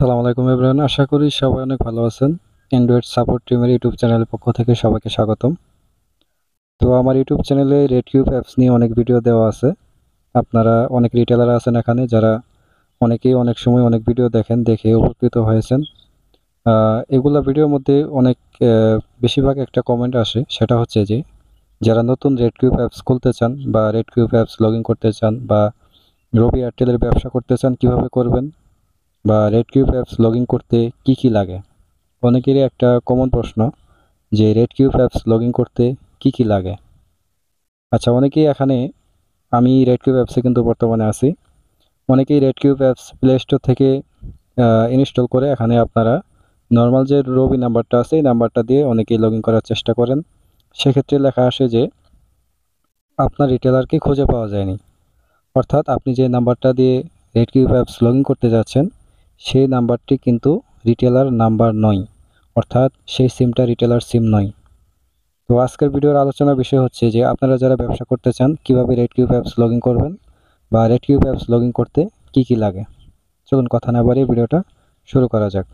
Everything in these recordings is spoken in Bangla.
আসসালামু আলাইকুম এভরিওয়ান, আশা করি সবাই অনেক ভালো আছেন। অ্যান্ড্রয়েড সাপোর্ট টিমের ইউটিউব চ্যানেলের পক্ষ থেকে সবাইকে স্বাগতম। তো আমার ইউটিউব চ্যানেলে রেডকিউব অ্যাপস নিয়ে অনেক ভিডিও দেওয়া আছে। আপনারা অনেক রিটেলার আছেন এখানে যারা অনেকেই অনেক সময় অনেক ভিডিও দেখেন, দেখে উপকৃত হয়েছেন। এগুলা ভিডিওর মধ্যে অনেক বেশিরভাগ একটা কমেন্ট আসে, সেটা হচ্ছে যে যারা নতুন রেডকিউব অ্যাপস খুলতে চান বা রেডকিউব অ্যাপস লগ ইন করতে চান বা রবি এয়ারটেলের ব্যবসা করতে চান কিভাবে করবেন, বা রেডকিউব অ্যাপস লগ ইন করতে কি কি লাগে। অনেকেরই একটা কমন প্রশ্ন যে রেডকিউব অ্যাপস লগ ইন করতে কি কি লাগে। আচ্ছা, অনেকেই এখানে, আমি রেডকিউব অ্যাপসে কিন্তু বর্তমানে আছি, অনেকেই রেডকিউব অ্যাপস প্লে স্টোর থেকে ইনস্টল করে এখানে আপনারা নর্মাল যে রবি নাম্বারটা আছে এই নাম্বারটা দিয়ে অনেকেই লগ ইন করার চেষ্টা করেন। সেক্ষেত্রে লেখা আসে যে আপনার রিটেলারকে খুঁজে পাওয়া যায়নি, অর্থাৎ আপনি যে নাম্বারটা দিয়ে রেডকিউব অ্যাপস লগ ইন করতে যাচ্ছেন সেই নাম্বারটি কিন্তু রিটেলার নাম্বার নয়, অর্থাৎ সেই সিমটা রিটেলার সিম নয়। তো আজকের ভিডিওর আলোচনার বিষয় হচ্ছে যে আপনারা যারা ব্যবসা করতে চান কিভাবে রেডকিউব অ্যাপস লগ ইন করবেন বা রেডকিউব অ্যাপস লগ ইন করতে কি কি লাগে। চলুন কথা না বাড়িয়ে ভিডিওটা শুরু করা যাক।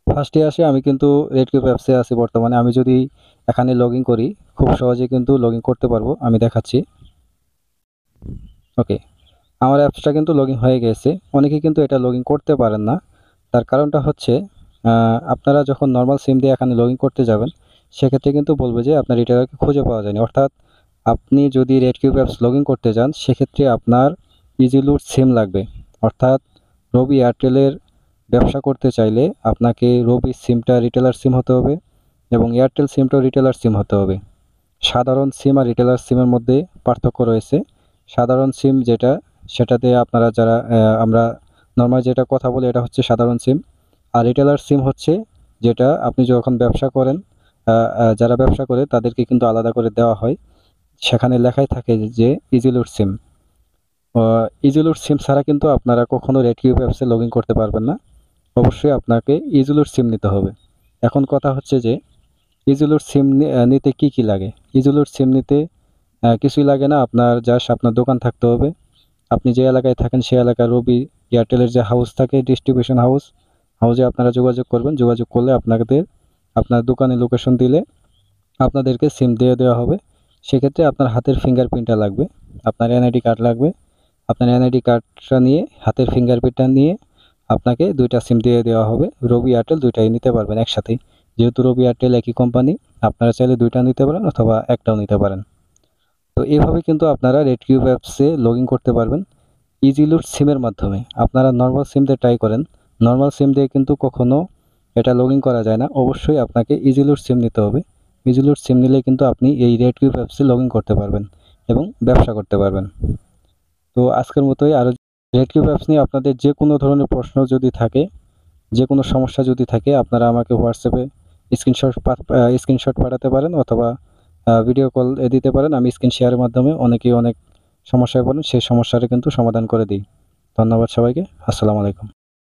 ফার্স্টে আসে, আমি কিন্তু রেডকিউব অ্যাপসে আছি বর্তমানে। আমি যদি এখানে লগ ইন করি খুব সহজে কিন্তু লগ ইন করতে পারবো, আমি দেখাচ্ছি। ওকে, আমার অ্যাপসটা কিন্তু লগ ইন হয়ে গেছে। অনেকে কিন্তু এটা লগ ইন করতে পারেন না। তার কারণটা হচ্ছে আপনারা যখন নর্মাল সিম দিয়ে এখানে লগ ইন করতে যাবেন সেক্ষেত্রে কিন্তু বলবে যে আপনার রিটেলারকে খুঁজে পাওয়া যায়নি। অর্থাৎ আপনি যদি রেডকিউব অ্যাপস লগ ইন করতে যান সেক্ষেত্রে আপনার ইজিলুট সিম লাগবে। অর্থাৎ রবি এয়ারটেলের ব্যবসা করতে চাইলে আপনাকে রবি সিমটা রিটেলার সিম হতে হবে এবং এয়ারটেল সিমটাও রিটেলার সিম হতে হবে। সাধারণ সিম আর রিটেলার সিমের মধ্যে পার্থক্য রয়েছে। সাধারণ সিম যেটা, সেটাতে আপনারা যারা আমরা নর্মাল যেটা কথা বলি এটা হচ্ছে সাধারণ সিম। আর রিটেলার সিম হচ্ছে যেটা আপনি যখন ব্যবসা করেন, যারা ব্যবসা করে তাদেরকে কিন্তু আলাদা করে দেওয়া হয়, সেখানে লেখাই থাকে যে ইজিলুট সিম। ইজিলুট সিম ছাড়া কিন্তু আপনারা কখনো রেডকিউব অ্যাপসে লগ ইন করতে পারবেন না। অবশ্যই আপনাকে ইজিলুট সিম নিতে হবে। এখন কথা হচ্ছে যে ইজিলুট সিম নিতে কি কি লাগে। ইজিলুট সিম নিতে কিছুই লাগে না, আপনার জাস্ট আপনার দোকান থাকতে হবে। আপনি যে এলাকায় থাকেন সেই এলাকার রবি এয়ারটেলের যে হাউস থাকে, ডিস্ট্রিবিউশন হাউসে আপনারা যোগাযোগ করবেন। যোগাযোগ করলে আপনাদের আপনার দোকানে লোকেশন দিলে আপনাদেরকে সিম দিয়ে দেওয়া হবে। সেক্ষেত্রে আপনার হাতের ফিঙ্গারপ্রিন্টটা লাগবে, আপনার এনআইডি কার্ড লাগবে। আপনার এনআইডি কার্ডটা নিয়ে হাতের ফিঙ্গারপ্রিন্টটা নিয়ে আপনাকে দুইটা সিম দিয়ে দেওয়া হবে। রবি এয়ারটেল দুইটাই নিতে পারবেন একসাথেই, যেহেতু রবি এয়ারটেল একই কোম্পানি। আপনারা চাইলে দুইটা নিতে পারেন অথবা একটাও নিতে পারেন। তো এইভাবে কিন্তু আপনারা রেডকিউব অ্যাপসে লগ ইন করতে পারবেন ইজিলুট সিমের মাধ্যমে। আপনারা নর্মাল সিম দিয়ে ট্রাই করেন, নর্মাল সিম দিয়ে কিন্তু কখনো এটা লগ ইন করা যায় না। অবশ্যই আপনাকে ইজিলুট সিম নিতে হবে। ইজিলুট সিম নিলে কিন্তু আপনি এই রেডকিউব অ্যাপসে লগ ইন করতে পারবেন এবং ব্যবসা করতে পারবেন। তো আজকের মতোই, আরও রেডকিউব অ্যাপস নিয়ে আপনাদের যে কোনো ধরনের প্রশ্ন যদি থাকে, যে কোনো সমস্যা যদি থাকে, আপনারা আমাকে হোয়াটসঅ্যাপে স্ক্রিনশট পাঠাতে পারেন অথবা ভিডিও কল দিতে পারেন। আমি স্ক্রিন শেয়ারের মাধ্যমে অনেকেই অনেক সমস্যায় পড়েন, সেই সমস্যাটা কিন্তু সমাধান করে দিই। ধন্যবাদ সবাইকে। আসসালামু আলাইকুম।